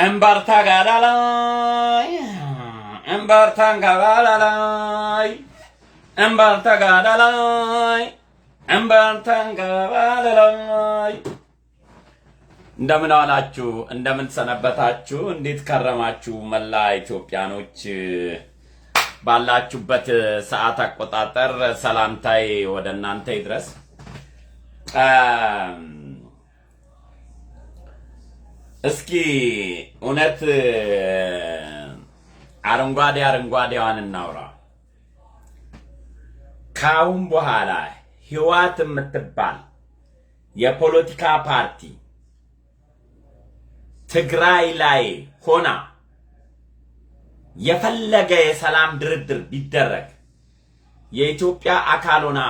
Embarta gadalay, embarta gadalay, embarta gadalay, embarta gadalay. እንደምን ዋላችሁ እንደምን ሰነበታችሁ እንዴት ከረማችሁ መላ ኢትዮጵያኖች ባላችሁበት ሰዓት አቆጣጠር ሰላምታዬ ወደ እናንተ ይድረስ። እስኪ እውነት አረንጓዴዋን እናውራ። ካሁን በኋላ ህወሓት የምትባል የፖለቲካ ፓርቲ ትግራይ ላይ ሆና የፈለገ የሰላም ድርድር ቢደረግ የኢትዮጵያ አካል ሆና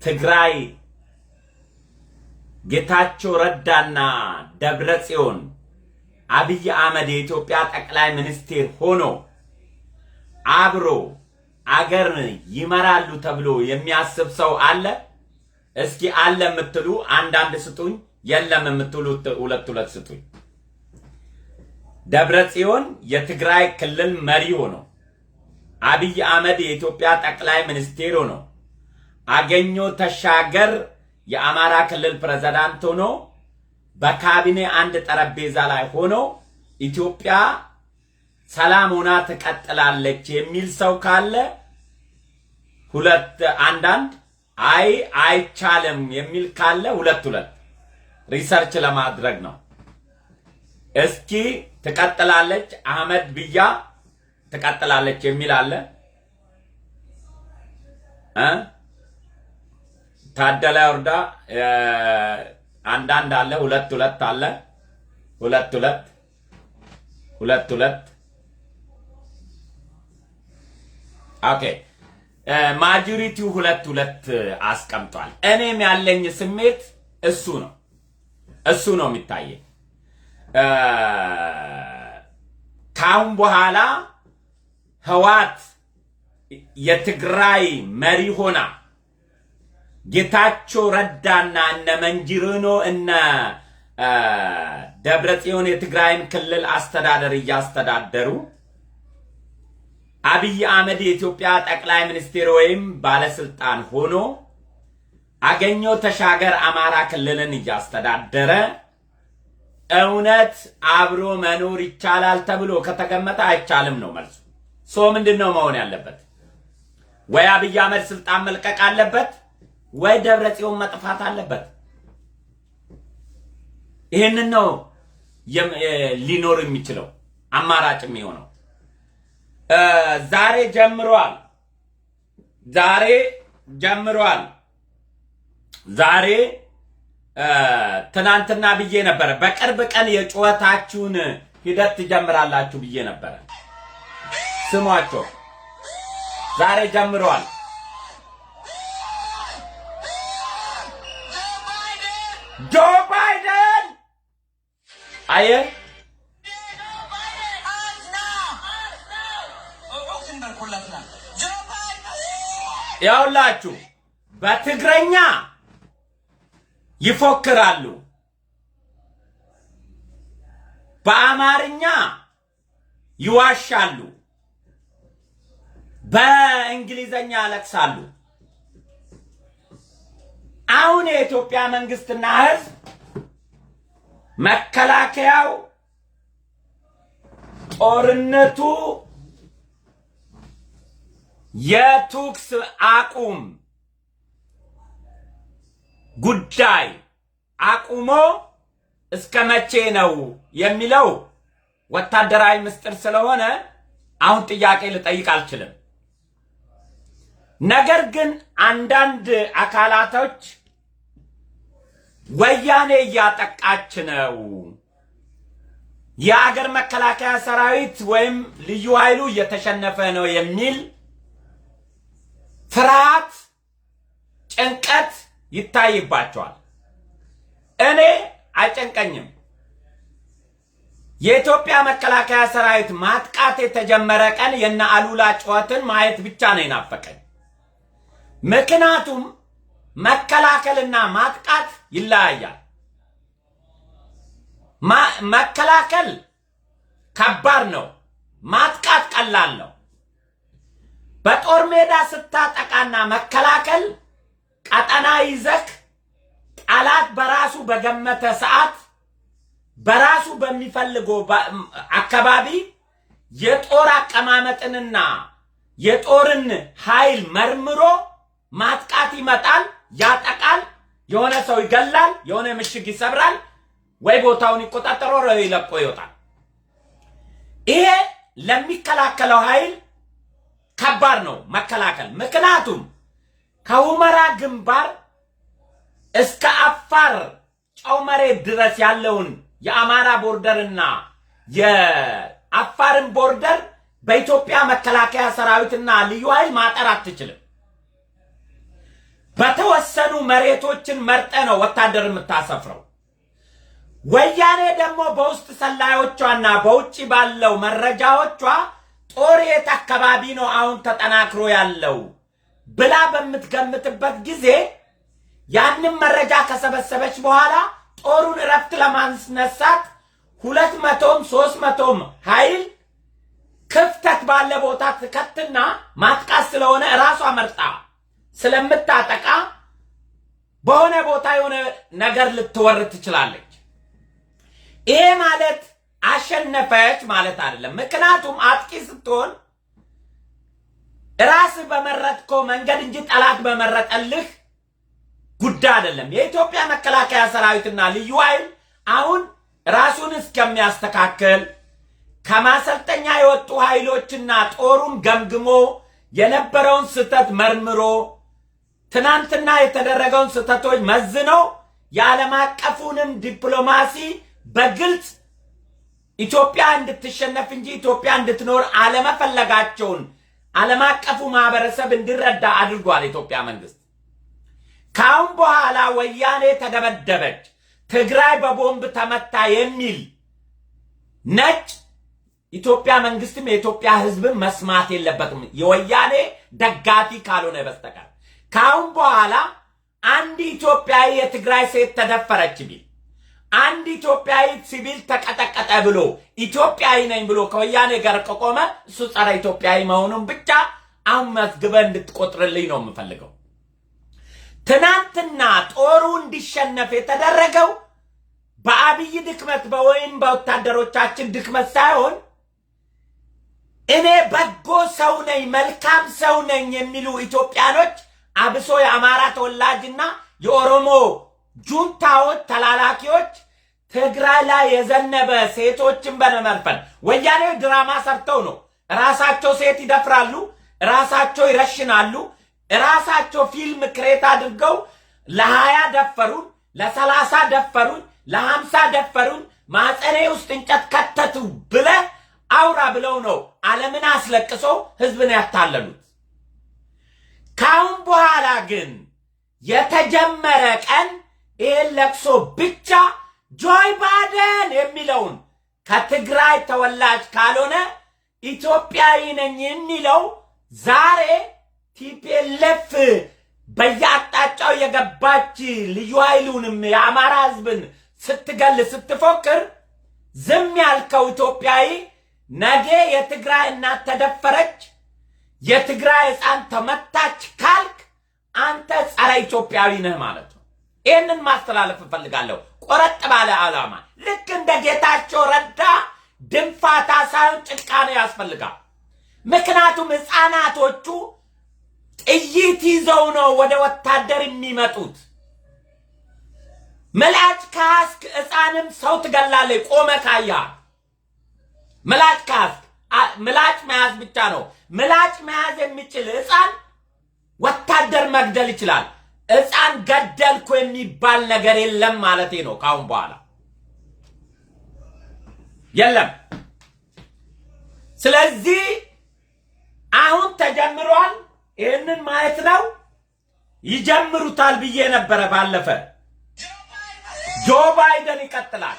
ትግራይ ጌታቸው ረዳና ደብረጽዮን አብይ አህመድ የኢትዮጵያ ጠቅላይ ሚኒስትር ሆኖ አብሮ አገር ይመራሉ ተብሎ የሚያስብ ሰው አለ? እስኪ አለ የምትሉ አንዳንድ ስጡኝ፣ የለም የምትሉ ሁለት ስጡኝ። ደብረጽዮን የትግራይ ክልል መሪ ሆኖ አብይ አህመድ የኢትዮጵያ ጠቅላይ ሚኒስትር ሆኖ አገኘሁ ተሻገር የአማራ ክልል ፕሬዝዳንት ሆኖ በካቢኔ አንድ ጠረጴዛ ላይ ሆኖ ኢትዮጵያ ሰላም ሆና ትቀጥላለች የሚል ሰው ካለ አንዳንድ አይቻልም የሚል ካለ ሁለት ሪሰርች ለማድረግ ነው። እስኪ ትቀጥላለች አህመድ ብያ ትቀጥላለች የሚል አለ? ታደለ ወርዳ አንዳንድ አለ፣ ሁለት አለ፣ ሁለት ኦኬ። ማጆሪቲው ሁለት አስቀምጧል። እኔም ያለኝ ስሜት እሱ ነው የሚታየኝ። ካሁን በኋላ ህወሓት የትግራይ መሪ ሆና ጌታቸው ረዳና እነ መንጅሪኖ እነ ደብረጽዮን የትግራይን ክልል አስተዳደር እያስተዳደሩ አብይ አህመድ የኢትዮጵያ ጠቅላይ ሚኒስትር ወይም ባለስልጣን ሆኖ አገኘሁ ተሻገር አማራ ክልልን እያስተዳደረ እውነት አብሮ መኖር ይቻላል ተብሎ ከተገመተ አይቻልም ነው መልሱ። ምንድነው መሆን ያለበት? ወይ አብይ አህመድ ስልጣን መልቀቅ አለበት ወይ ደብረጽዮን መጥፋት አለበት። ይሄንን ነው ሊኖር የሚችለው አማራጭ የሚሆነው። ዛሬ ጀምሯል። ትናንትና ብዬ ነበር በቅርብ ቀን የጩኸታችሁን ሂደት ትጀምራላችሁ ብዬ ነበር። ስሟቸው። ዛሬ ጀምሯል። ጆ ባይደን አየ ያውላችሁ በትግረኛ ይፎክራሉ፣ በአማርኛ ይዋሻሉ፣ በእንግሊዘኛ ያለቅሳሉ። አሁን የኢትዮጵያ መንግስትና ህዝብ መከላከያው ጦርነቱ የቱክስ አቁም ጉዳይ አቁሞ እስከ መቼ ነው የሚለው ወታደራዊ ምስጢር ስለሆነ አሁን ጥያቄ ልጠይቅ አልችልም። ነገር ግን አንዳንድ አካላቶች ወያኔ እያጠቃች ነው፣ የአገር መከላከያ ሰራዊት ወይም ልዩ ኃይሉ እየተሸነፈ ነው የሚል ፍርሃት፣ ጭንቀት ይታይባቸዋል። እኔ አይጨንቀኝም። የኢትዮጵያ መከላከያ ሰራዊት ማጥቃት የተጀመረ ቀን የነ አሉላ ጩኸትን ማየት ብቻ ነው የናፈቀኝ። ምክንያቱም መከላከልና ማጥቃት ይለያያል። መከላከል ከባድ ነው፣ ማጥቃት ቀላል ነው። በጦር ሜዳ ስታጠቃና መከላከል ቀጠና ይዘክ ጠላት በራሱ በገመተ ሰዓት በራሱ በሚፈልገው አካባቢ የጦር አቀማመጥንና የጦርን ኃይል መርምሮ ማጥቃት ይመጣል፣ ያጠቃል፣ የሆነ ሰው ይገላል፣ የሆነ ምሽግ ይሰብራል፣ ወይ ቦታውን ይቆጣጠራል ወይ ይለቆ ይወጣል። ይሄ ለሚከላከለው ኃይል ከባድ ነው መከላከል። ምክንያቱም ከሁመራ ግንባር እስከ አፋር ጨው መሬት ድረስ ያለውን የአማራ ቦርደርና የአፋርን ቦርደር በኢትዮጵያ መከላከያ ሰራዊትና ልዩ ኃይል ማጠር አትችልም። በተወሰኑ መሬቶችን መርጠ ነው ወታደር የምታሰፍረው። ወያኔ ደግሞ በውስጥ ሰላዮቿና በውጪ ባለው መረጃዎቿ ጦር የት አካባቢ ነው አሁን ተጠናክሮ ያለው ብላ በምትገምትበት ጊዜ ያንን መረጃ ከሰበሰበች በኋላ ጦሩን እረፍት ለማስነሳት 200ም 300ም ኃይል ክፍተት ባለ ቦታ ትከትና ማጥቃት ስለሆነ ራሷ መርጣ ስለምታጠቃ በሆነ ቦታ የሆነ ነገር ልትወር ትችላለች። ይሄ ማለት አሸነፈች ማለት አይደለም። ምክንያቱም አጥቂ ስትሆን ራስ በመረጥከው መንገድ እንጂ ጠላት በመረጠልህ ጉዳይ አይደለም። የኢትዮጵያ መከላከያ ሰራዊትና ልዩ ኃይል አሁን ራሱን እስከሚያስተካክል ከማሰልጠኛ የወጡ ኃይሎችና ጦሩን ገምግሞ የነበረውን ስህተት መርምሮ ትናንትና የተደረገውን ስህተቶች መዝኖ የዓለም አቀፉንም ዲፕሎማሲ በግልጽ ኢትዮጵያ እንድትሸነፍ እንጂ ኢትዮጵያ እንድትኖር አለመፈለጋቸውን ዓለም አቀፉ ማህበረሰብ እንዲረዳ አድርጓል ኢትዮጵያ መንግስት። ካሁን በኋላ ወያኔ ተደበደበች፣ ትግራይ በቦምብ ተመታ የሚል ነጭ ኢትዮጵያ መንግስትም የኢትዮጵያ ህዝብም መስማት የለበትም የወያኔ ደጋፊ ካልሆነ በስተቀር። ካሁን በኋላ አንድ ኢትዮጵያዊ የትግራይ ሴት ተደፈረች ቢል አንድ ኢትዮጵያዊ ሲቪል ተቀጠቀጠ ብሎ ኢትዮጵያዊ ነኝ ብሎ ከወያኔ ጋር ከቆመ እሱ ጸረ ኢትዮጵያዊ መሆኑን ብቻ አሁን መዝግበ እንድትቆጥርልኝ ነው የምፈልገው። ትናንትና ጦሩ እንዲሸነፍ የተደረገው በአብይ ድክመት ወይም በወታደሮቻችን ድክመት ሳይሆን እኔ በጎ ሰው ነኝ መልካም ሰው ነኝ የሚሉ ኢትዮጵያኖች አብሶ የአማራ ተወላጅና የኦሮሞ ጁንታዎች ተላላኪዎች ትግራይ ላይ የዘነበ ሴቶችን በመመርፈን ወያኔዎች ድራማ ሰርተው ነው። ራሳቸው ሴት ይደፍራሉ፣ ራሳቸው ይረሽናሉ፣ ራሳቸው ፊልም ክሬት አድርገው ለ20 ደፈሩን፣ ለ30 ደፈሩን፣ ለ50 ደፈሩን፣ ማጸኔ ውስጥ እንጨት ከተቱ ብለ አውራ ብለው ነው ዓለምን አስለቅሶ ህዝብን ያታለሉት። ካሁን በኋላ ግን የተጀመረ ቀን ይህን ለቅሶ ብቻ ጆይ ባይደን የሚለውን ከትግራይ ተወላጅ ካልሆነ ኢትዮጵያዊ ነኝ የሚለው ዛሬ ቲፒኤልኤፍ በየአቅጣጫው የገባች ልዩ ኃይሉንም የአማራ ህዝብን ስትገል ስትፎክር ዝም ያልከው ኢትዮጵያዊ ነገ የትግራይ እናት ተደፈረች፣ የትግራይ ህፃን ተመታች ካልክ አንተ ጸረ ኢትዮጵያዊ ነህ ማለት ነው። ይህንን ማስተላለፍ እፈልጋለሁ ቆረጥ ባለ ዓላማ። ልክ እንደ ጌታቸው ረዳ ድንፋታ ሳይሆን ጭካኔ ያስፈልጋል። ምክንያቱም ህፃናቶቹ ጥይት ይዘው ነው ወደ ወታደር የሚመጡት። ምላጭ ካስክ ህፃንም ሰው ትገላለህ ቆመ ካያ። ምላጭ ካስክ ምላጭ መያዝ ብቻ ነው። ምላጭ መያዝ የሚችል ህፃን ወታደር መግደል ይችላል። ህፃን ገደልኩ የሚባል ነገር የለም ማለቴ ነው። ካሁን በኋላ የለም። ስለዚህ አሁን ተጀምሯል። ይህንን ማየት ነው። ይጀምሩታል ብዬ ነበረ ባለፈ። ጆ ባይደን ይቀጥላል።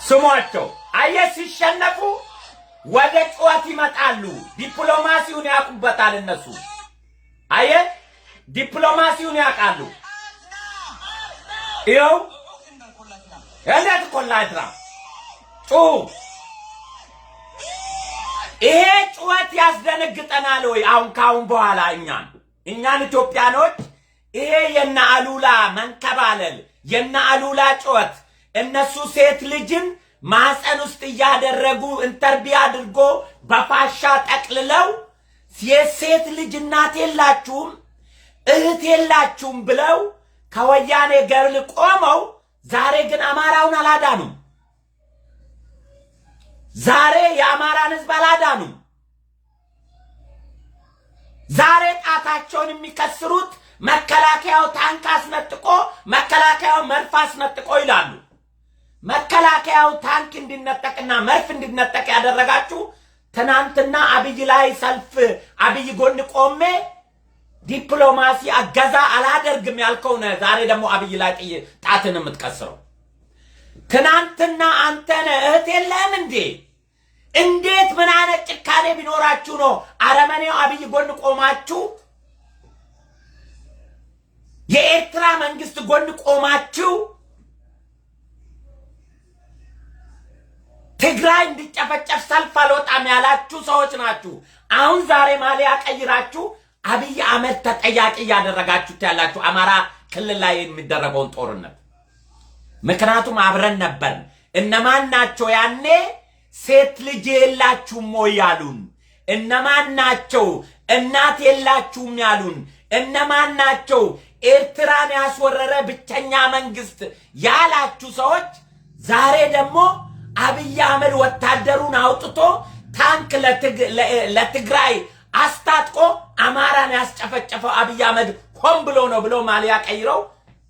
ስሟቸው አየህ፣ ሲሸነፉ ወደ ጩኸት ይመጣሉ። ዲፕሎማሲውን ያውቁበታል እነሱ። አየህ፣ ዲፕሎማሲውን ያውቃሉ። ይኸው እንዴት ኮላድራ ጩ ይሄ ጩኸት ያስደነግጠናል ወይ? አሁን ካሁን በኋላ እኛን ኢትዮጵያኖች ይሄ የና አሉላ መንከባለል የና አሉላ ጩኸት እነሱ ሴት ልጅን ማህፀን ውስጥ እያደረጉ ኢንተርቪው አድርጎ በፋሻ ጠቅልለው የሴት ልጅ እናት የላችሁም እህት የላችሁም ብለው ከወያኔ ገርል ቆመው ዛሬ ግን አማራውን አላዳኑም። ዛሬ የአማራን ህዝብ አላዳኑም። ዛሬ ጣታቸውን የሚከስሩት መከላከያው ታንክ አስነጥቆ መከላከያው መርፍ አስነጥቆ ይላሉ። መከላከያው ታንክ እንዲነጠቅና መርፍ እንዲነጠቅ ያደረጋችሁ ትናንትና አብይ ላይ ሰልፍ አብይ ጎን ቆሜ ዲፕሎማሲ አገዛ አላደርግም ያልከው ነው። ዛሬ ደግሞ አብይ ላይ ጣትን የምትቀስረው ትናንትና አንተ ነህ። እህት የለህም እንዴ? እንዴት ምን አይነት ጭካኔ ቢኖራችሁ ነው አረመኔው አብይ ጎን ቆማችሁ የኤርትራ መንግስት ጎን ቆማችሁ ትግራይ እንዲጨፈጨፍ ሰልፍ አልወጣም ያላችሁ ሰዎች ናችሁ። አሁን ዛሬ ማሊያ ቀይራችሁ አብይ አህመድ ተጠያቂ ያደረጋችሁት ያላችሁ አማራ ክልል ላይ የሚደረገውን ጦርነት። ምክንያቱም አብረን ነበር። እነማን ናቸው ያኔ ሴት ልጅ የላችሁም ወይ ያሉን? እነማን ናቸው እናት የላችሁም ያሉን? እነማን ናቸው ኤርትራን ያስወረረ ብቸኛ መንግስት ያላችሁ ሰዎች ዛሬ ደግሞ አብይ አህመድ ወታደሩን አውጥቶ ታንክ ለትግራይ አስታጥቆ አማራን ያስጨፈጨፈው አብይ አህመድ ሆን ብሎ ነው ብሎ ማሊያ ቀይረው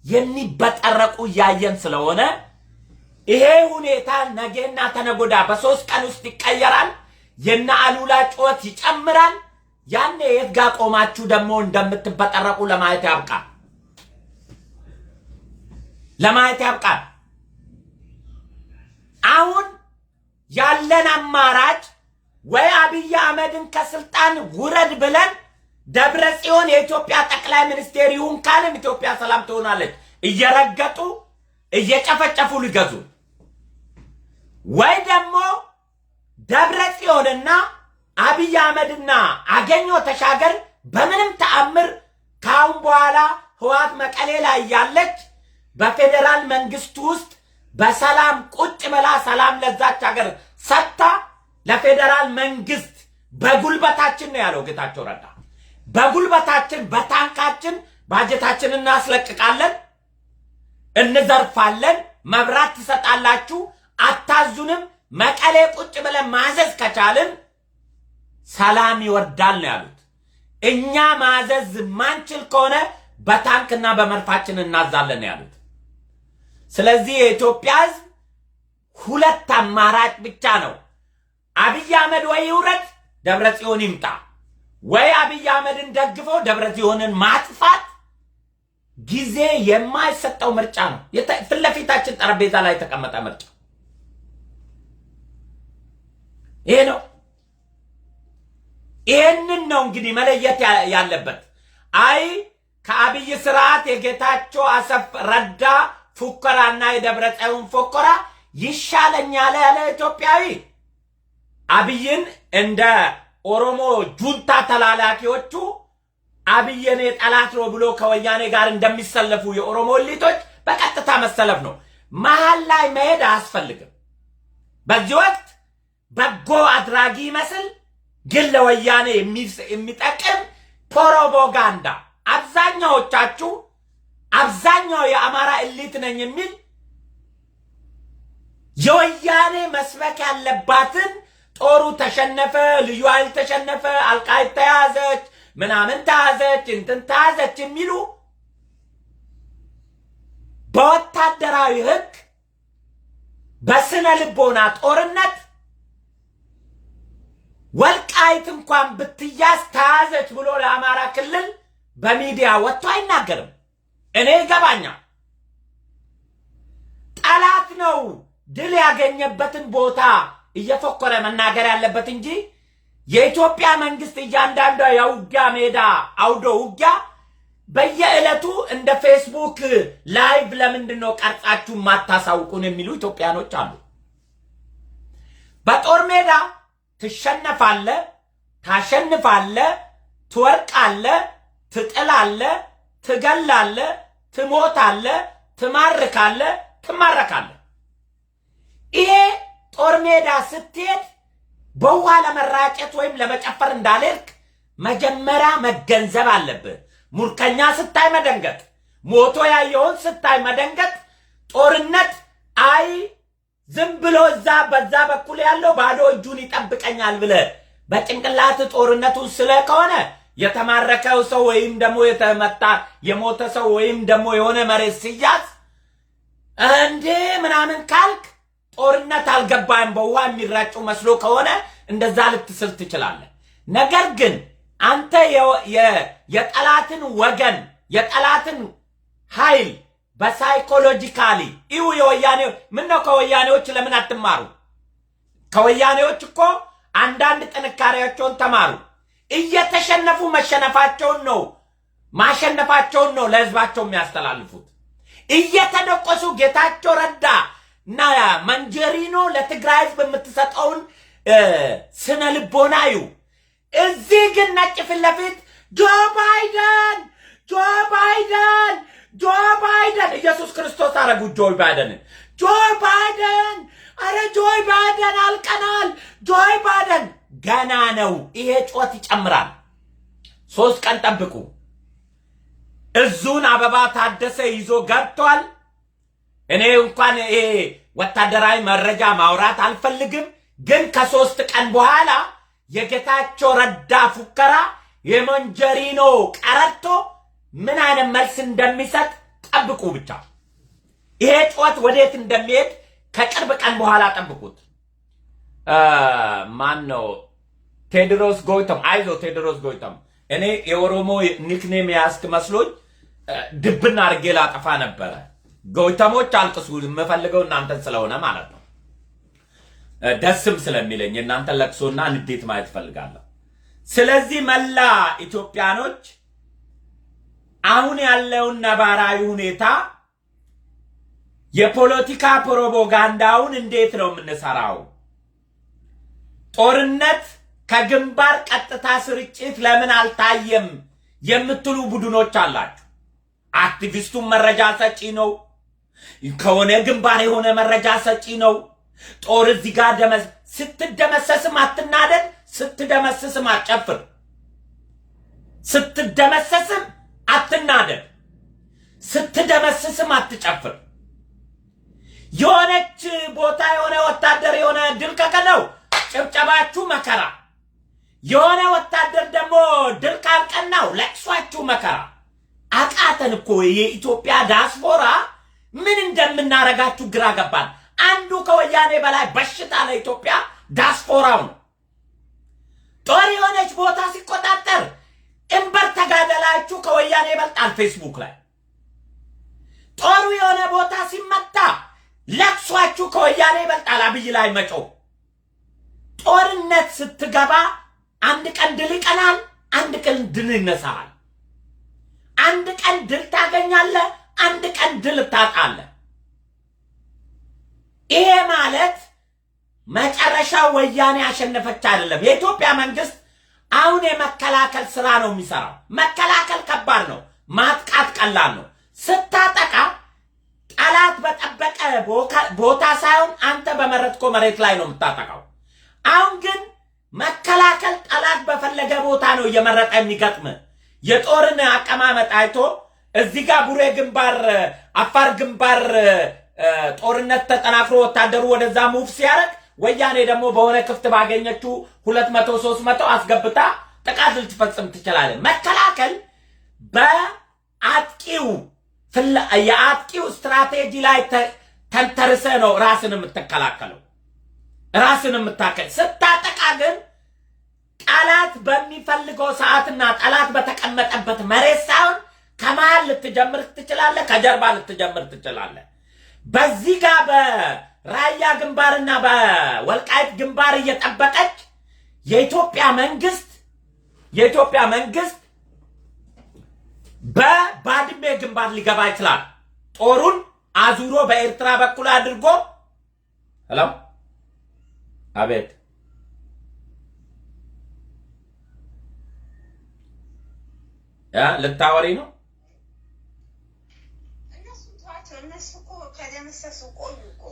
የሚበጠረቁ ያየን ስለሆነ ይሄ ሁኔታ ነገና ተነጎዳ በ3 ቀን ውስጥ ይቀየራል። የና አሉላ ጩኸት ይጨምራል። ያኔ የት ጋር ቆማችሁ ደግሞ እንደምትበጠረቁ ለማየት ያብቃል። አሁን ያለን አማራጭ ወይ አብይ አህመድን ከስልጣን ውረድ ብለን ደብረ ጽዮን የኢትዮጵያ ጠቅላይ ሚኒስቴር ይሁን ካልን ኢትዮጵያ ሰላም ትሆናለች። እየረገጡ እየጨፈጨፉ ሊገዙ ወይ ደግሞ ደብረ ጽዮንና አብይ አህመድና አገኘሁ ተሻገር በምንም ተአምር ካሁን በኋላ ህወሓት መቀሌ ላይ ያለች በፌደራል መንግስት ውስጥ በሰላም ቁጭ ብላ ሰላም ለዛች ሀገር ሰጥታ ለፌደራል መንግስት በጉልበታችን ነው ያለው ጌታቸው ረዳ። በጉልበታችን በታንካችን ባጀታችንን እናስለቅቃለን፣ እንዘርፋለን፣ መብራት ትሰጣላችሁ፣ አታዙንም፣ መቀሌ ቁጭ ብለን ማዘዝ ከቻልን ሰላም ይወርዳል ነው ያሉት። እኛ ማዘዝ ማንችል ከሆነ በታንክና በመርፋችን እናዛለን ነው ያሉት። ስለዚህ የኢትዮጵያ ህዝብ ሁለት አማራጭ ብቻ ነው። አብይ አህመድ ወይ ይውረድ ደብረ ጽዮን ይምጣ፣ ወይ አብይ አህመድን ደግፈው ደብረ ጽዮንን ማጥፋት ጊዜ የማይሰጠው ምርጫ ነው። ፊት ለፊታችን ጠረጴዛ ላይ የተቀመጠ ምርጫ ይሄ ነው። ይሄንን ነው እንግዲህ መለየት ያለበት። አይ ከአብይ ስርዓት የጌታቸው ረዳ ፉከራና የደብረ ጽዮን ፉከራ ይሻለኛል ያለ ኢትዮጵያዊ አብይን እንደ ኦሮሞ ጁንታ ተላላኪዎቹ አብይን ጠላት ነው ብሎ ከወያኔ ጋር እንደሚሰለፉ የኦሮሞ ሊቶች በቀጥታ መሰለፍ ነው። መሃል ላይ መሄድ አያስፈልግም። በዚህ ወቅት በጎ አድራጊ መስል ግን ለወያኔ የሚጠቅም ፕሮፓጋንዳ አብዛኛው የአማራ ኤሊት ነኝ የሚል የወያኔ መስበክ ያለባትን ጦሩ ተሸነፈ፣ ልዩ ኃይል ተሸነፈ፣ አልቃይት ተያዘች፣ ምናምን ተያዘች፣ እንትን ተያዘች የሚሉ በወታደራዊ ህግ በስነ ልቦና ጦርነት ወልቃይት እንኳን ብትያዝ ተያዘች ብሎ ለአማራ ክልል በሚዲያ ወጥቶ አይናገርም። እኔ ይገባኛል። ጠላት ነው ድል ያገኘበትን ቦታ እየፎከረ መናገር ያለበት እንጂ የኢትዮጵያ መንግስት እያንዳንዷ የውጊያ ሜዳ አውዶ ውጊያ በየዕለቱ እንደ ፌስቡክ ላይቭ ለምንድነው ቀርጻችሁ ማታሳውቁን የሚሉ ኢትዮጵያኖች አሉ። በጦር ሜዳ ትሸነፋለ፣ ታሸንፋለ፣ ትወርቃለ፣ ትጥላለ፣ ትገላለ፣ ትሞታለ፣ ትማርካለ፣ ትማረካለ። ይሄ ጦር ሜዳ ስትሄድ በውሃ ለመራጨት ወይም ለመጨፈር እንዳልክ መጀመሪያ መገንዘብ አለብህ። ሙርከኛ ስታይ መደንገጥ፣ ሞቶ ያየውን ስታይ መደንገጥ። ጦርነት አይ ዝም ብሎ እዛ በዛ በኩል ያለው ባዶ እጁን ይጠብቀኛል ብለህ በጭንቅላት ጦርነቱን ስለ ከሆነ የተማረከው ሰው ወይም ደግሞ የተመታ የሞተ ሰው ወይም ደግሞ የሆነ መሬት ሲያዝ እንዴ ምናምን ካልክ ጦርነት አልገባም በውሃ የሚራጩ መስሎ ከሆነ እንደዛ ልትስል ትችላለህ። ነገር ግን አንተ የጠላትን ወገን የጠላትን ኃይል በሳይኮሎጂካሊ ይው የወያኔ ምን ነው ከወያኔዎች ለምን አትማሩ? ከወያኔዎች እኮ አንዳንድ ጥንካሬያቸውን ተማሩ። እየተሸነፉ መሸነፋቸውን ነው ማሸነፋቸውን ነው ለህዝባቸው የሚያስተላልፉት። እየተደቆሱ ጌታቸው ረዳ እና መንጀሪኖ ለትግራይ ህዝብ የምትሰጠውን ስነ ልቦናዩ እዚህ ግን ነጭ ፊት ለፊት ጆ ባይደን ኢየሱስ ክርስቶስ አረጉ ጆ ባይደን አረ ጆ ባይደን አልቀናል። ጆ ባይደን ገና ነው። ይሄ ጮት ይጨምራል። 3 ቀን ጠብቁ። እዙን አበባ ታደሰ ይዞ ገብቷል። እኔ እንኳን ይሄ ወታደራዊ መረጃ ማውራት አልፈልግም፣ ግን ከ3 ቀን በኋላ የጌታቸው ረዳ ፉከራ የመንጀሪኖ ቀረርቶ ምን አይነት መልስ እንደሚሰጥ ጠብቁ ብቻ። ይሄ ጮት ወዴት እንደሚሄድ ከቅርብ ቀን በኋላ ጠብቁት። ማን ነው? ቴድሮስ ጎይተም። አይዞ ቴድሮስ ጎይተም። እኔ የኦሮሞ ኒክኔም ያስክ መስሎኝ ድብና አርጌ ላጠፋ ነበረ። ጎይተሞች አልቅሱ፣ የምፈልገው እናንተን ስለሆነ ማለት ነው። ደስም ስለሚለኝ እናንተን ለቅሶና ንዴት ማየት ፈልጋለሁ። ስለዚህ መላ ኢትዮጵያኖች አሁን ያለውን ነባራዊ ሁኔታ የፖለቲካ ፕሮፓጋንዳውን እንዴት ነው የምንሰራው? ጦርነት ከግንባር ቀጥታ ስርጭት ለምን አልታየም የምትሉ ቡድኖች አላችሁ። አክቲቪስቱም መረጃ ሰጪ ነው፣ ከሆነ ግንባር የሆነ መረጃ ሰጪ ነው። ጦር እዚህ ጋር ስትደመሰስም አትናደድ፣ ስትደመስስም አትጨፍር። ስትደመሰስም አትናደድ፣ ስትደመስስም አትጨፍር። የሆነች ቦታ የሆነ ወታደር የሆነ ድል ከቀነው ጭብጨባችሁ መከራ፣ የሆነ ወታደር ደግሞ ድል ካልቀናው ለቅሷችሁ መከራ። አቃተን እኮ የኢትዮጵያ ዲያስፖራ ምን እንደምናረጋችሁ ግራ ገባን። አንዱ ከወያኔ በላይ በሽታ ለኢትዮጵያ ዲያስፖራው ነው። ጦር የሆነች ቦታ ሲቆጣጠር እንበር ተጋደላችሁ ከወያኔ ይበልጣል ፌስቡክ ላይ። ጦሩ የሆነ ቦታ ሲመታ ለቅሷችሁ ከወያኔ ይበልጣል አብይ ላይ መጮ። ጦርነት ስትገባ አንድ ቀን ድል ይቀናል፣ አንድ ቀን ድል ይነሳል። አንድ ቀን ድል ታገኛለህ፣ አንድ ቀን ድል ታጣለህ። ይሄ ማለት መጨረሻ ወያኔ አሸነፈች አይደለም። የኢትዮጵያ መንግስት አሁን የመከላከል ስራ ነው የሚሰራው። መከላከል ከባድ ነው፣ ማጥቃት ቀላል ነው። ስታጠቃ ጠላት በጠበቀ ቦታ ሳይሆን አንተ በመረጥኮ መሬት ላይ ነው የምታጠቃው። አሁን ግን መከላከል ጠላት በፈለገ ቦታ ነው እየመረጠ የሚገጥም። የጦርን አቀማመጥ አይቶ እዚህ ጋር ቡሬ ግንባር፣ አፋር ግንባር ጦርነት ተጠናክሮ ወታደሩ ወደዛ ሙቭ ሲያረግ ወያኔ ደግሞ በሆነ ክፍት ባገኘችው 200 300 አስገብታ ጥቃት ልትፈጽም ትችላለች። መከላከል በአጥቂው የአጥቂው ስትራቴጂ ላይ ተንተርሰ ነው ራስን የምትከላከለው። ራስን የምታከል ስታጠቃ ግን ጠላት በሚፈልገው ሰዓትና ጠላት በተቀመጠበት መሬት ሳይሆን ከመሃል ልትጀምር ትችላለህ፣ ከጀርባ ልትጀምር ትችላለህ። በዚህ ጋር በራያ ግንባርና በወልቃይት ግንባር እየጠበቀች የኢትዮጵያ መንግስት በባድሜ ግንባር ሊገባ ይችላል። ጦሩን አዙሮ በኤርትራ በኩል አድርጎ ሄሎ አቤት ልታወሪ ነው?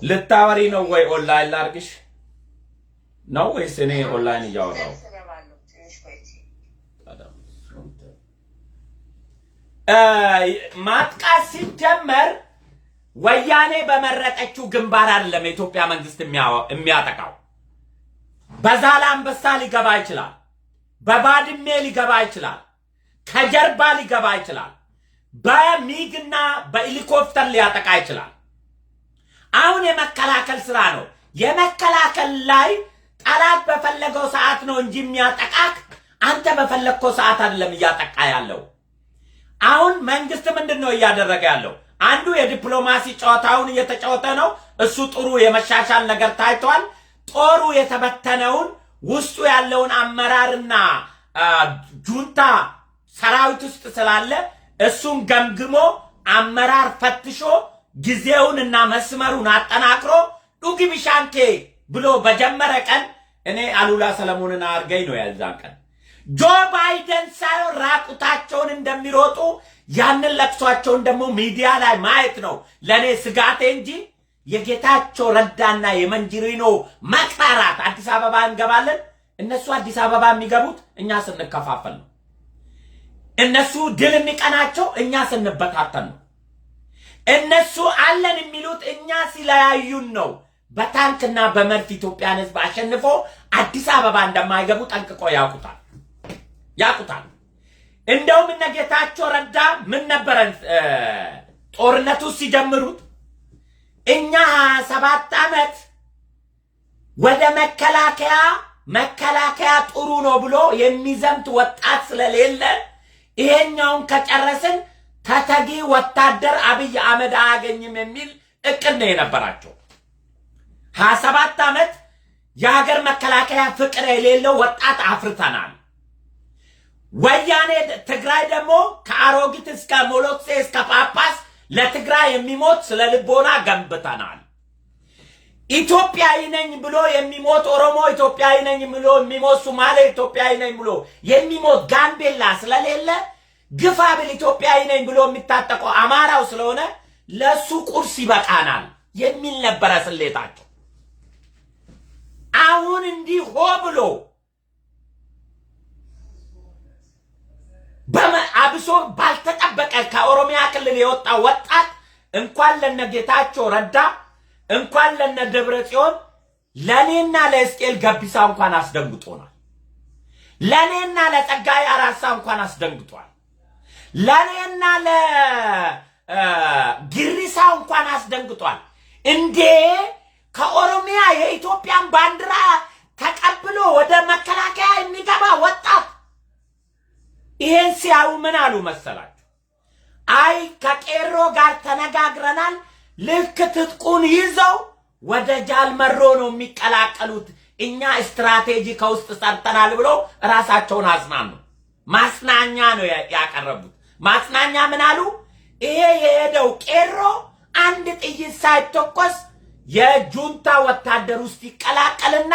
ልታወሪ ነው ወይ ኦንላይን ላርግሽ ነው ወይስ እኔ ኦንላይን እያወራው? ማጥቃት ሲጀመር ወያኔ በመረጠችው ግንባር አይደለም የኢትዮጵያ መንግስት የሚያጠቃው። በዛላምበሳ ሊገባ ይችላል፣ በባድሜ ሊገባ ይችላል፣ ከጀርባ ሊገባ ይችላል፣ በሚግና በሄሊኮፕተር ሊያጠቃ ይችላል። አሁን የመከላከል ስራ ነው። የመከላከል ላይ ጠላት በፈለገው ሰዓት ነው እንጂ የሚያጠቃክ አንተ በፈለግከው ሰዓት አይደለም እያጠቃ ያለው። አሁን መንግስት ምንድነው እያደረገ ያለው? አንዱ የዲፕሎማሲ ጨዋታውን እየተጫወተ ነው። እሱ ጥሩ የመሻሻል ነገር ታይቷል። ጦሩ የተበተነውን ውስጡ ያለውን አመራርና ጁንታ ሰራዊት ውስጥ ስላለ እሱን ገምግሞ አመራር ፈትሾ ጊዜውንና መስመሩን አጠናክሮ ዱጊ ቢሻንኬ ብሎ በጀመረ ቀን እኔ አሉላ ሰለሞንን አርገኝ ነው ያዛን ቀን ጆ ባይደን ሳይሆን ራቁታቸውን እንደሚሮጡ ያንን ለቅሷቸውን ደግሞ ሚዲያ ላይ ማየት ነው ለኔ ስጋቴ እንጂ የጌታቸው ረዳና የመንጅሪኖ መቅራራት አዲስ አበባ እንገባለን። እነሱ አዲስ አበባ የሚገቡት እኛ ስንከፋፈል ነው። እነሱ ድል የሚቀናቸው እኛ ስንበታተን ነው። እነሱ አለን የሚሉት እኛ ሲለያዩን ነው። በታንክና በመድፍ ኢትዮጵያን ህዝብ አሸንፎ አዲስ አበባ እንደማይገቡ ጠንቅቆ ያውቁታል። እንደውም እነ ጌታቸው ረዳ ምን ነበረን ጦርነቱ ሲጀምሩት እኛ 27 ዓመት ወደ መከላከያ ጥሩ ነው ብሎ የሚዘምት ወጣት ስለሌለ ይሄኛውን ከጨረስን ተተጊ ወታደር አብይ አህመድ አያገኝም የሚል እቅድ ነው የነበራቸው። 27 ዓመት የሀገር መከላከያ ፍቅር የሌለው ወጣት አፍርተናል። ወያኔ ትግራይ ደግሞ ከአሮጊት እስከ ሞሎክሴ እስከ ጳጳስ ለትግራይ የሚሞት ስለ ልቦና ገንብተናል። ኢትዮጵያዊ ነኝ ብሎ የሚሞት ኦሮሞ፣ ኢትዮጵያዊ ነኝ ብሎ የሚሞት ሶማሌ፣ ኢትዮጵያዊ ነኝ ብሎ የሚሞት ጋምቤላ ስለሌለ ግፋ ብል ኢትዮጵያዊ ነኝ ብሎ የሚታጠቀው አማራው ስለሆነ ለሱ ቁርስ ይበቃናል የሚል ነበረ ስሌታቸው። አሁን እንዲህ ሆ ብሎ አብሶ ባልተጠበቀ ከኦሮሚያ ክልል የወጣ ወጣት እንኳን ለነጌታቸው ረዳ እንኳን ለነ ደብረጽዮን ለኔና ለእስቄል ገቢሳ እንኳን አስደንግጦናል። ለኔና ለጸጋይ አራሳ እንኳን አስደንግጧል። ለኔና ለግሪሳ እንኳን አስደንግጧል። እንዴ ከኦሮሚያ የኢትዮጵያን ባንዲራ ተቀብሎ ወደ መከላከያ የሚገባ ወጣት ይሄን ሲያዩ ምን አሉ መሰላችሁ? አይ ከቄሮ ጋር ተነጋግረናል፣ ልክ ትጥቁን ይዘው ወደ ጃልመሮ ነው የሚቀላቀሉት፣ እኛ ስትራቴጂ ከውስጥ ሰርተናል ብሎ ራሳቸውን አጽናኑ። ማጽናኛ ነው ያቀረቡት። ማጽናኛ ምን አሉ? ይሄ የሄደው ቄሮ አንድ ጥይት ሳይተኮስ የጁንታ ወታደር ውስጥ ይቀላቀልና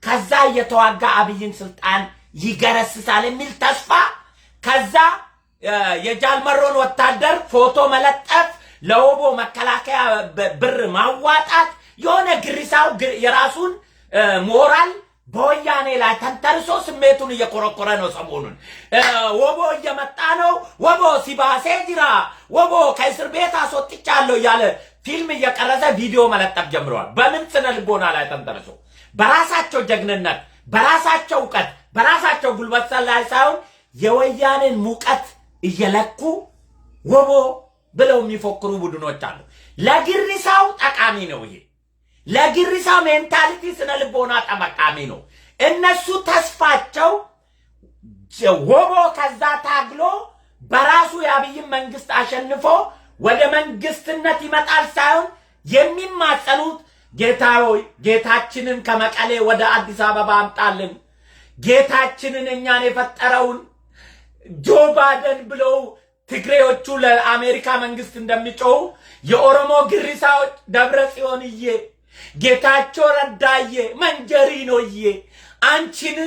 ከዛ እየተዋጋ አብይን ስልጣን ይገረስሳል የሚል ተስፋ፣ ከዛ የጃልመሮን ወታደር ፎቶ መለጠፍ፣ ለወቦ መከላከያ ብር ማዋጣት፣ የሆነ ግሪሳው የራሱን ሞራል በወያኔ ላይ ተንተርሶ ስሜቱን እየኮረኮረ ነው። ሰሞኑን ወቦ እየመጣ ነው፣ ወቦ ሲባሴ ጅራ፣ ወቦ ከእስር ቤት አስወጥቻለሁ እያለ ፊልም እየቀረጸ ቪዲዮ መለጠፍ ጀምረዋል። በምን ስነ ልቦና ላይ ተንተርሶ? በራሳቸው ጀግንነት፣ በራሳቸው እውቀት፣ በራሳቸው ጉልበት ላይ ሳይሆን የወያኔን ሙቀት እየለኩ ወቦ ብለው የሚፎክሩ ቡድኖች አሉ። ለግሪሳው ጠቃሚ ነው ይሄ። ለግሪሳው ሜንታሊቲ ስነ ልቦና ጠቃሚ ነው። እነሱ ተስፋቸው ወቦ ከዛ ታግሎ በራሱ የአብይን መንግስት አሸንፎ ወደ መንግስትነት ይመጣል ሳይሆን የሚማጸኑት ጌታ ሆይ ጌታችንን ከመቀሌ ወደ አዲስ አበባ አምጣልን፣ ጌታችንን እኛን የፈጠረውን ጆ ባይደን ብለው ትግሬዎቹ ለአሜሪካ መንግስት እንደሚጮሁ የኦሮሞ ግሪሳዎች ደብረጽዮንዬ፣ ጌታቸው ረዳዬ፣ መንጀሪኖዬ አንቺን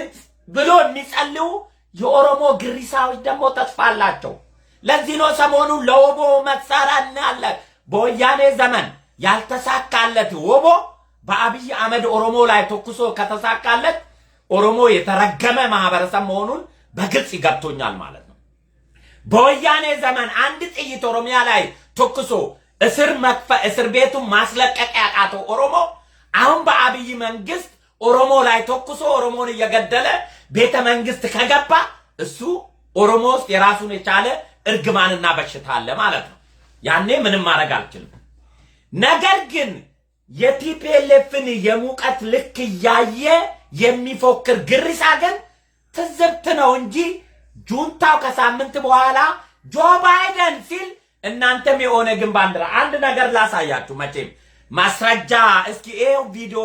ብሎ የሚጸልዩ የኦሮሞ ግሪሳዎች ደግሞ ተስፋ አላቸው። ለዚህ ነው ሰሞኑን ለወቦ መሳሪያ እናለ በወያኔ ዘመን ያልተሳካለት ወቦ በአብይ አህመድ ኦሮሞ ላይ ተኩሶ ከተሳካለት ኦሮሞ የተረገመ ማህበረሰብ መሆኑን በግልጽ ይገብቶኛል ማለት ነው። በወያኔ ዘመን አንድ ጥይት ኦሮሚያ ላይ ተኩሶ እስር ቤቱን ማስለቀቅ ያቃተው ኦሮሞ አሁን በአብይ መንግስት ኦሮሞ ላይ ተኩሶ ኦሮሞን እየገደለ ቤተ መንግስት ከገባ እሱ ኦሮሞ ውስጥ የራሱን የቻለ እርግማንና በሽታ አለ ማለት ነው። ያኔ ምንም ማድረግ አልችልም። ነገር ግን የቲፒኤልኤፍን የሙቀት ልክ ያየ የሚፎክር ግሪሳ ግን ትዝብት ነው እንጂ ጁንታው ከሳምንት በኋላ ጆ ባይደን ሲል እናንተም የኦነግን ባንዲራ አንድ ነገር ላሳያችሁ። መቼም ማስረጃ እስኪ ይሄው ቪዲዮ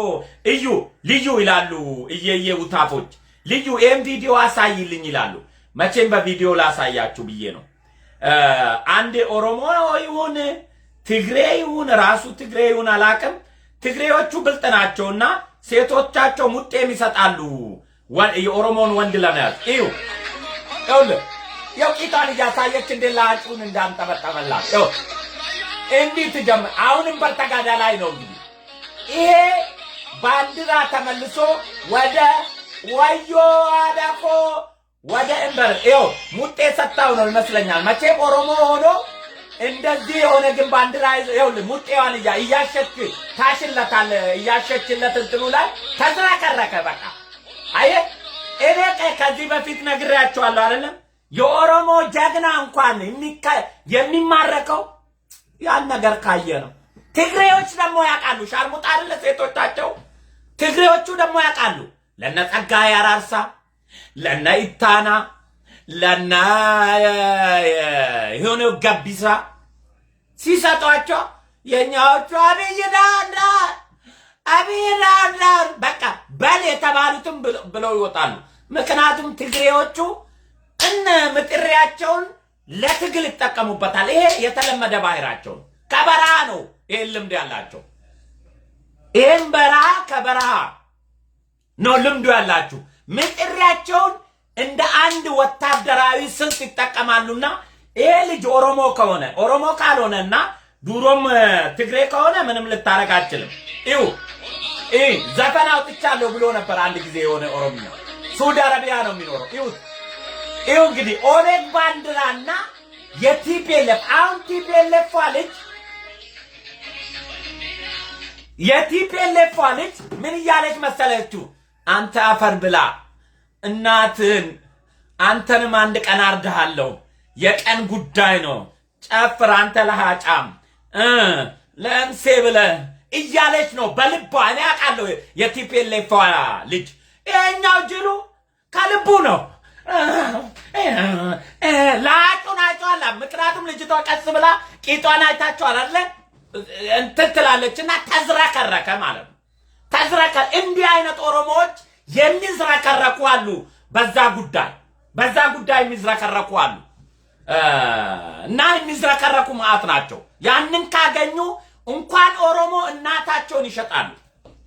እዩ ልዩ ይላሉ እየየ ውታፎች ልዩ ይሄን ቪዲዮ አሳይልኝ ይላሉ። መቼም በቪዲዮ ላሳያችሁ ብዬ ነው። አንድ ኦሮሞ ይሁን ትግሬ ይሁን ራሱ ትግሬ ይሁን አላቅም፣ ትግሬዎቹ ብልጥ ናቸውና ሴቶቻቸው ሙጤም ይሰጣሉ የኦሮሞን ወንድ ለመያዝ። እዩ ያው ቂጣን እያሳየች እንደላጩን እንዳንጠበጠበላት ያው እንዲህ ትጀምር። አሁንም በርተጋዳ ላይ ነው እንግዲህ ይሄ ባንዲራ ተመልሶ ወደ ወዮ አዳኮ ወደ እንበር ያው ሙጤ ሰጣው ነው ይመስለኛል። መቼም ኦሮሞ ሆኖ እንደዚህ የሆነ ግን ባንዲራ ያው ሙጤዋን እያሸች ታሽለታል እያሸችለት እንትኑ ላይ ተዝረከረከ። በቃ አየ እኔ ከዚህ በፊት ነግሬያቸዋለሁ አይደለም? የኦሮሞ ጀግና እንኳን የሚማረከው ያን ነገር ካየ ነው። ትግሬዎች ደግሞ ያውቃሉ። ሻርሙጣ አይደለ ሴቶቻቸው። ትግሬዎቹ ደግሞ ያውቃሉ። ለነ ጸጋዬ አራርሳ፣ ለነ ኢታና፣ ለነ የሆነ ገቢሳ ሲሰጧቸው የኛዎቹ አብይ ዳር በቃ በል የተባሉትም ብለው ይወጣሉ። ምክንያቱም ትግሬዎቹ እነ ምጥሪያቸውን ለትግል ይጠቀሙበታል። ይሄ የተለመደ ባህሪያቸው ከበረሃ ነው። ይሄን ልምድ ያላቸው ይሄን በረሃ ከበረሃ ነው ልምዱ ያላችሁ። ምጥሪያቸውን እንደ አንድ ወታደራዊ ስልት ይጠቀማሉና ይሄ ልጅ ኦሮሞ ከሆነ ኦሮሞ ካልሆነና ዱሮም ትግሬ ከሆነ ምንም ልታረግ አትችልም። ዘፈን አውጥቻለሁ ብሎ ነበር አንድ ጊዜ የሆነ ኦሮሚያ ሳውዲ አረቢያ ነው የሚኖረው። ይኸው እንግዲህ ኦነግ ባንዲራና የቲፒኤልኤፍ አሁን ቲፒኤልኤፍ ልጅ የቲፒኤልኤፍ ልጅ ምን እያለች መሰለችው? አንተ አፈር ብላ እናትን አንተንም አንድ ቀን አርድሃለሁ፣ የቀን ጉዳይ ነው፣ ጨፍር አንተ ለሃጫም ለእንሴ ብለህ እያለች ነው በልቧ። እኔ አውቃለሁ የቲፒኤልኤፍ ልጅ። ይሄኛው ጅሉ ከልቡ ነው ላጩን አይቷላ። ምክንያቱም ልጅቷ ቀስ ብላ ቂጧን አይታችኋል አይደለ? እንትን ትላለችና ተዝረከረከ ማለት ነው። ተዝረከረ። እንዲህ አይነት ኦሮሞዎች የሚዝረከረኩ አሉ። በዛ ጉዳይ የሚዝረከረኩ አሉ እና የሚዝረከረኩ ማአት ናቸው። ያንን ካገኙ እንኳን ኦሮሞ እናታቸውን ይሸጣሉ።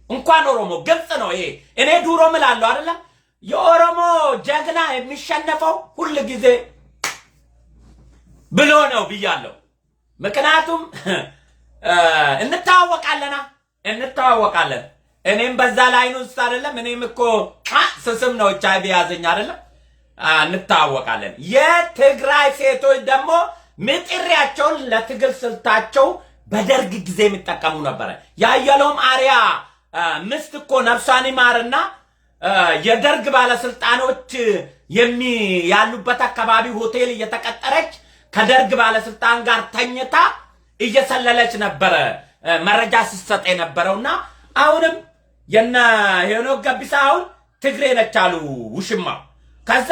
እንኳን ኦሮሞ ግልጽ ነው ይሄ። እኔ ዱሮ እላለሁ አይደለም? የኦሮሞ ጀግና የሚሸነፈው ሁሉ ጊዜ ብሎ ነው ብያለሁ። ምክንያቱም እንተዋወቃለን። እኔም በዛ ላይ ነው አይደለም? እኔም እኮ ስስም ነው ቻይ ቢያዘኝ አይደለም? እንተዋወቃለን። የትግራይ ሴቶች ደግሞ ምጥሪያቸውን ለትግል ስልታቸው በደርግ ጊዜ የሚጠቀሙ ነበረ። ያየለውም አሪያ ምስት እኮ ነፍሷን ይማርና የደርግ ባለስልጣኖች ያሉበት አካባቢ ሆቴል እየተቀጠረች ከደርግ ባለስልጣን ጋር ተኝታ እየሰለለች ነበረ መረጃ ስትሰጥ የነበረውና አሁንም የነ ሄኖክ ገቢሳ አሁን ትግሬ ነች አሉ ውሽማ። ከዛ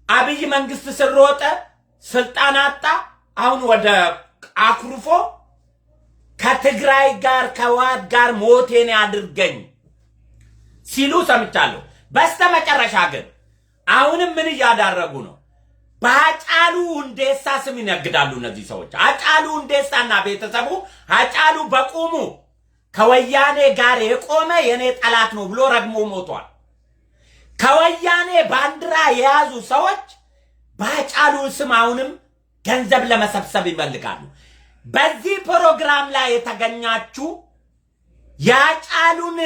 አብይ መንግስት ስሮጠ ስልጣን አጣ። አሁን ወደ አኩርፎ ከትግራይ ጋር ከዋት ጋር ሞቴን ያድርገኝ ሲሉ ሰምቻለሁ። በስተመጨረሻ ግን አሁንም ምን እያዳረጉ ነው? በአጫሉ ሁንዴሳ ስም ይነግዳሉ እነዚህ ሰዎች። አጫሉ ሁንዴሳና ቤተሰቡ አጫሉ በቁሙ ከወያኔ ጋር የቆመ የኔ ጠላት ነው ብሎ ረግሞ ሞቷል። ከወያኔ ባንዲራ የያዙ ሰዎች በአጫሉ ስም አሁንም ገንዘብ ለመሰብሰብ ይፈልጋሉ። በዚህ ፕሮግራም ላይ የተገኛችሁ የአጫሉን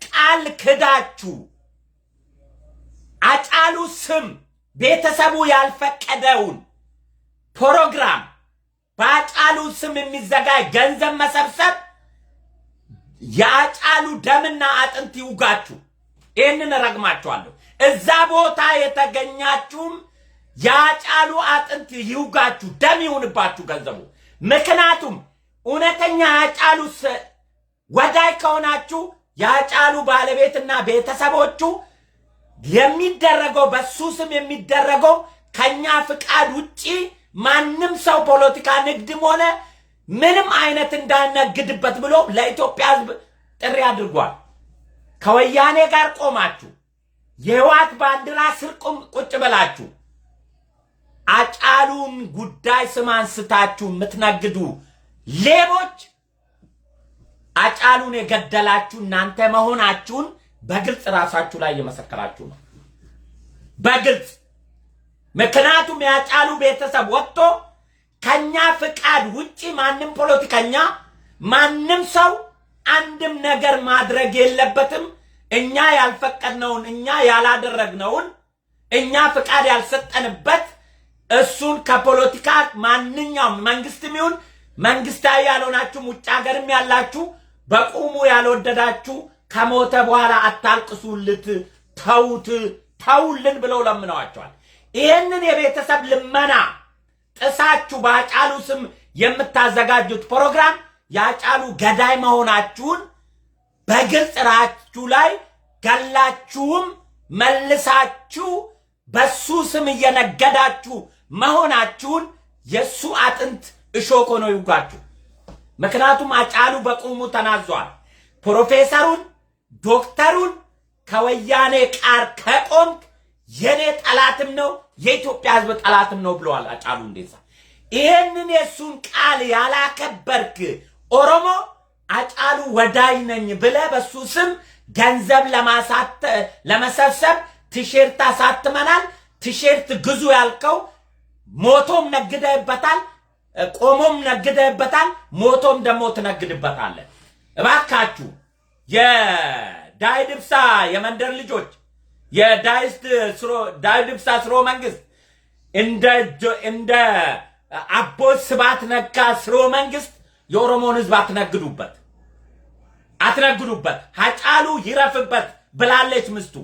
ቃል ክዳችሁ አጫሉ ስም ቤተሰቡ ያልፈቀደውን ፕሮግራም በአጫሉ ስም የሚዘጋጅ ገንዘብ መሰብሰብ የአጫሉ ደምና አጥንት ይውጋችሁ። ይህንን ረግማችኋለሁ። እዛ ቦታ የተገኛችሁም የአጫሉ አጥንት ይውጋችሁ፣ ደም ይሁንባችሁ ገንዘቡ። ምክንያቱም እውነተኛ የአጫሉ ወዳይ ከሆናችሁ የአጫሉ ባለቤትና ቤተሰቦቹ የሚደረገው በሱ ስም የሚደረገው ከኛ ፍቃድ ውጪ ማንም ሰው ፖለቲካ ንግድም ሆነ ምንም አይነት እንዳነግድበት ብሎ ለኢትዮጵያ ሕዝብ ጥሪ አድርጓል። ከወያኔ ጋር ቆማችሁ የህዋት ባንዲራ ስር ቁጭ ብላችሁ አጫሉን ጉዳይ ስም አንስታችሁ የምትነግዱ ሌቦች አጫሉን የገደላችሁ እናንተ መሆናችሁን በግልጽ ራሳችሁ ላይ እየመሰከራችሁ ነው። በግልጽ ምክንያቱም የአጫሉ ቤተሰብ ወጥቶ ከኛ ፍቃድ ውጪ ማንም ፖለቲከኛ ማንም ሰው አንድም ነገር ማድረግ የለበትም። እኛ ያልፈቀድነውን እኛ ያላደረግነውን እኛ ፍቃድ ያልሰጠንበት እሱን ከፖለቲካ ማንኛውም መንግስትም ይሁን መንግስታዊ ያልሆናችሁ ውጭ ሀገርም ያላችሁ በቁሙ ያልወደዳችሁ ከሞተ በኋላ አታልቅሱልት ተውልን ብለው ለምነዋቸዋል። ይህንን የቤተሰብ ልመና ጥሳችሁ በአጫሉ ስም የምታዘጋጁት ፕሮግራም የአጫሉ ገዳይ መሆናችሁን በግልጽ ራችሁ ላይ ገላችሁም መልሳችሁ በሱ ስም እየነገዳችሁ መሆናችሁን የሱ አጥንት እሾክ ሆኖ ይውጋችሁ። ምክንያቱም አጫሉ በቁሙ ተናዟል። ፕሮፌሰሩን ዶክተሩን ከወያኔ ቃር ከቆምክ የኔ ጠላትም ነው የኢትዮጵያ ሕዝብ ጠላትም ነው ብለዋል አጫሉ ሁንዴሳ። ይህንን የሱን ቃል ያላከበርክ ኦሮሞ አጫሉ ወዳይ ነኝ ብለህ በሱ ስም ገንዘብ ለመሰብሰብ ቲሸርት አሳትመናል። ቲሸርት ግዙ ያልከው ሞቶም ነግደህበታል፣ ቆሞም ነግደህበታል፣ ሞቶም ደግሞ ትነግድበታለህ። እባካችሁ የዳይድብሳ የመንደር ልጆች የዳይድብሳ ስርወ መንግስት እንደ አቦይ ስብሐት ነጋ ስርወ መንግስት የኦሮሞን ህዝብ አትነግዱበት። አጫሉ ይረፍበት ብላለች ምስቱ።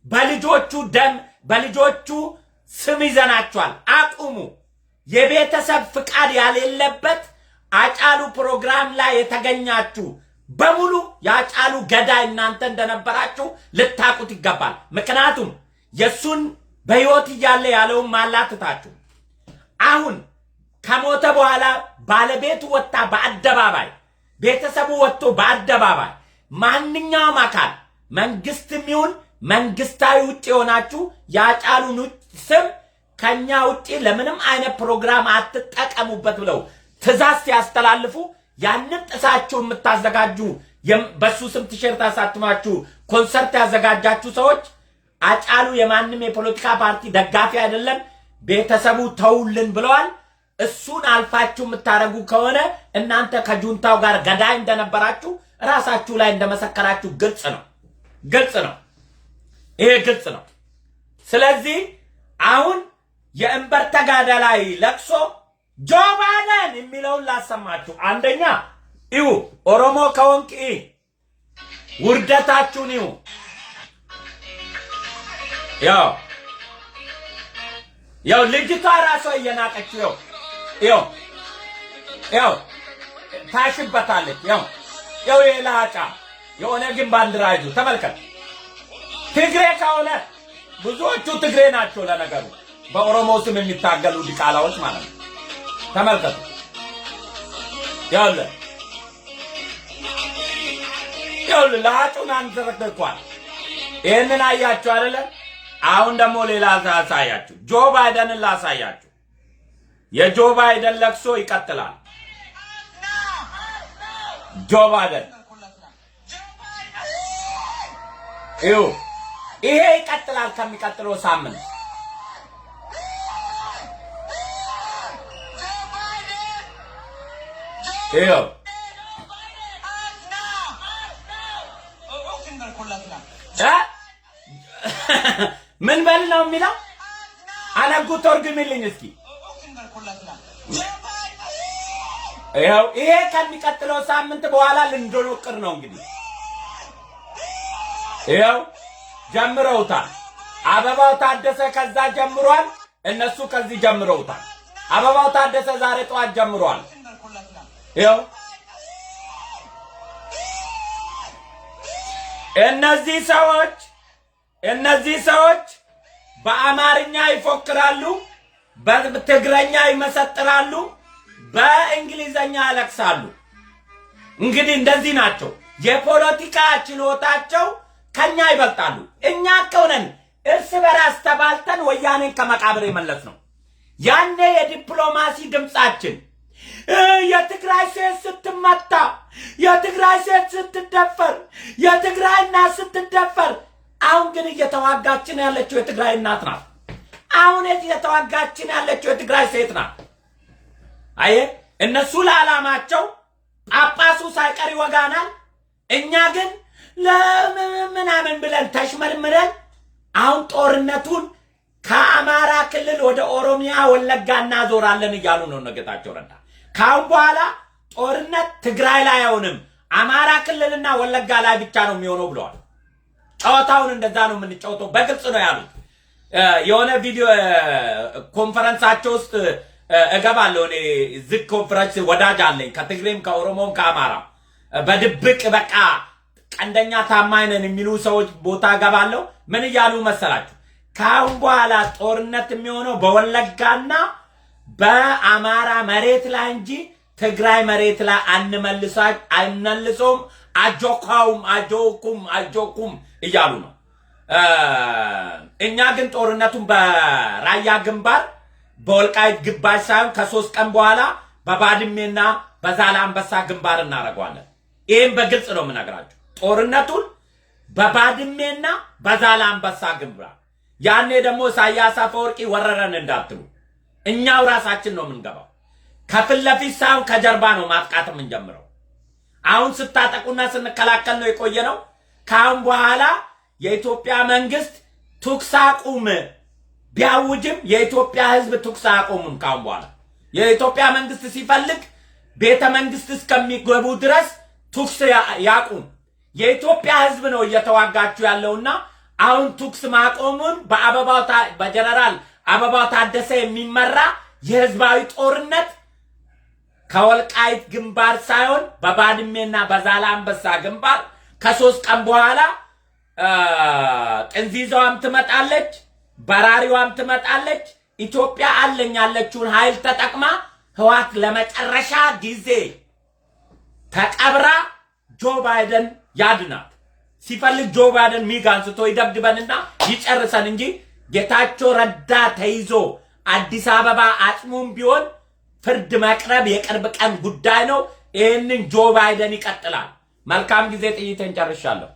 በልጆቹ ደም በልጆቹ ስም ይዘናቸዋል። አቁሙ። የቤተሰብ ፍቃድ ያሌለበት አጫሉ ፕሮግራም ላይ የተገኛችሁ በሙሉ የአጫሉ ገዳይ እናንተ እንደነበራችሁ ልታቁት ይገባል። ምክንያቱም የሱን በህይወት እያለ ያለውን ማላትታችሁ አሁን ከሞተ በኋላ ባለቤቱ ወጣ በአደባባይ ቤተሰቡ ወጥቶ በአደባባይ ማንኛውም አካል መንግስትም ይሁን መንግስታዊ ውጪ ሆናችሁ የአጫሉን ስም ከኛ ውጪ ለምንም አይነት ፕሮግራም አትጠቀሙበት ብለው ትእዛዝ ሲያስተላልፉ ያንን ጥሳችሁ የምታዘጋጁ በሱ ስም ቲሸርት አሳትማችሁ ኮንሰርት ያዘጋጃችሁ ሰዎች አጫሉ የማንም የፖለቲካ ፓርቲ ደጋፊ አይደለም። ቤተሰቡ ተውልን ብለዋል። እሱን አልፋችሁ የምታረጉ ከሆነ እናንተ ከጁንታው ጋር ገዳይ እንደነበራችሁ ራሳችሁ ላይ እንደመሰከራችሁ ግልጽ ነው። ይሄ ግልጽ ነው። ስለዚህ አሁን የእንበር ተጋዳላይ ለቅሶ ጆ ባይደን የሚለውን ላሰማችሁ። አንደኛ እዩ ኦሮሞ ከወንቂ ውርደታችሁን እዩ። ያው ልጅቷ ራሷ እየናቀችው ያው ታሽበታለች። ያው የላጫ የኦነግን ባንዲራ ይዞ ተመልከት። ትግሬ ከሆነ ብዙዎቹ ትግሬ ናቸው። ለነገሩ በኦሮሞ ስም የሚታገሉ ዲቃላዎች ማለት ነው። ተመልከቱ። ያው ለላጩን አንተረከኳል። ይሄንን አያችሁ አይደለ? አሁን ደግሞ ሌላ ላሳያችሁ። ጆ ባይደንን ላሳያችሁ። የጆ ባይደን ለቅሶ ይቀጥላል። ጆ ባይደን ይሄ ይቀጥላል ከሚቀጥለው ሳምንት። ምን በል ነው የሚለው? አነጉ ተርጉምልኝ እስኪ። ይሄ ከሚቀጥለው ሳምንት በኋላ ልንዶኖቅር ነው እንግዲህ። ጀምረውታል። አበባው ታደሰ ከዛ ጀምሯል። እነሱ ከዚህ ጀምረውታል። አበባው ታደሰ ዛሬ ጠዋት ጀምሯል። እነዚህ ሰዎች በአማርኛ ይፎክራሉ፣ በትግረኛ ይመሰጥራሉ፣ በእንግሊዘኛ ያለቅሳሉ። እንግዲህ እንደዚህ ናቸው። የፖለቲካ ችሎታቸው ከኛ ይበልጣሉ። እኛ ከሆነን እርስ በራስ ተባልተን ወያኔን ከመቃብር የመለስ ነው። ያኔ የዲፕሎማሲ ድምጻችን የትግራይ ሴት ስትመታ፣ የትግራይ ሴት ስትደፈር፣ የትግራይ እናት ስትደፈር። አሁን ግን እየተዋጋችን ያለችው የትግራይ እናት ናት። አሁን እየተዋጋችን ያለችው የትግራይ ሴት ናት። አየ እነሱ ለዓላማቸው ጳጳሱ ሳይቀር ይወጋናል። እኛ ግን ለምናምን ብለን ተሽመርምረን አሁን ጦርነቱን ከአማራ ክልል ወደ ኦሮሚያ ወለጋ እናዞራለን እያሉ ነው ጌታቸው ረዳ። ካሁን በኋላ ጦርነት ትግራይ ላይ አይሆንም፣ አማራ ክልልና ወለጋ ላይ ብቻ ነው የሚሆነው ብለዋል። ጨዋታውን እንደዛ ነው የምንጫወተው በግልጽ ነው ያሉት። የሆነ ቪዲዮ ኮንፈረንሳቸው ውስጥ እገባለሁ እኔ። ዝግ ኮንፈረንስ ወዳጅ አለኝ ከትግሬም ከኦሮሞም ከአማራ በድብቅ በቃ ቀንደኛ ታማኝ ነን የሚሉ ሰዎች ቦታ እገባለሁ። ምን እያሉ መሰላችሁ? ካሁን በኋላ ጦርነት የሚሆነው በወለጋና በአማራ መሬት ላይ እንጂ ትግራይ መሬት ላይ አንመልሶም፣ አጆኩም እያሉ ነው። እኛ ግን ጦርነቱን በራያ ግንባር በወልቃይት ግባሽ ሳይሆን ከ3 ቀን በኋላ በባድሜና በዛላምበሳ ግንባር እናደርገዋለን። ይህም በግልጽ ነው የምነግራችሁ። ጦርነቱን በባድሜና በዛላምበሳ ግንባር። ያኔ ደግሞ ኢሳያስ አፈወርቂ ወረረን እንዳትሉ፣ እኛው ራሳችን ነው የምንገባው። ከፊት ለፊት ሳይሆን ከጀርባ ነው ማጥቃት የምንጀምረው። አሁን ስታጠቁና ስንከላከል ነው የቆየ ነው። ካሁን በኋላ የኢትዮጵያ መንግስት ተኩስ አቁም ቢያውጅም የኢትዮጵያ ህዝብ ተኩስ አቁሙን ካሁን በኋላ የኢትዮጵያ መንግስት ሲፈልግ ቤተ መንግስት እስከሚገቡ ድረስ ተኩስ ያቁም። የኢትዮጵያ ህዝብ ነው እየተዋጋችሁ ያለውና አሁን ተኩስ ማቆሙን በጀነራል አበባው ታደሰ የሚመራ የህዝባዊ ጦርነት ከወልቃይት ግንባር ሳይሆን በባድሜና በዛላምበሳ ግንባር ከ3 ቀን በኋላ ጥንዚዛዋም ትመጣለች፣ በራሪዋም ትመጣለች። ኢትዮጵያ አለኝ ያለችውን ኃይል ተጠቅማ ህዋት ለመጨረሻ ጊዜ ተቀብራ ጆ ባይደን ያድናት። ሲፈልግ ጆ ባይደን ሚግ አንስቶ ይደብድበንና ይጨርሰን እንጂ ጌታቸው ረዳ ተይዞ አዲስ አበባ አጽሙም ቢሆን ፍርድ መቅረብ የቅርብ ቀን ጉዳይ ነው። ይህንን ጆ ባይደን ይቀጥላል። መልካም ጊዜ። ጥይቴን ጨርሻለሁ።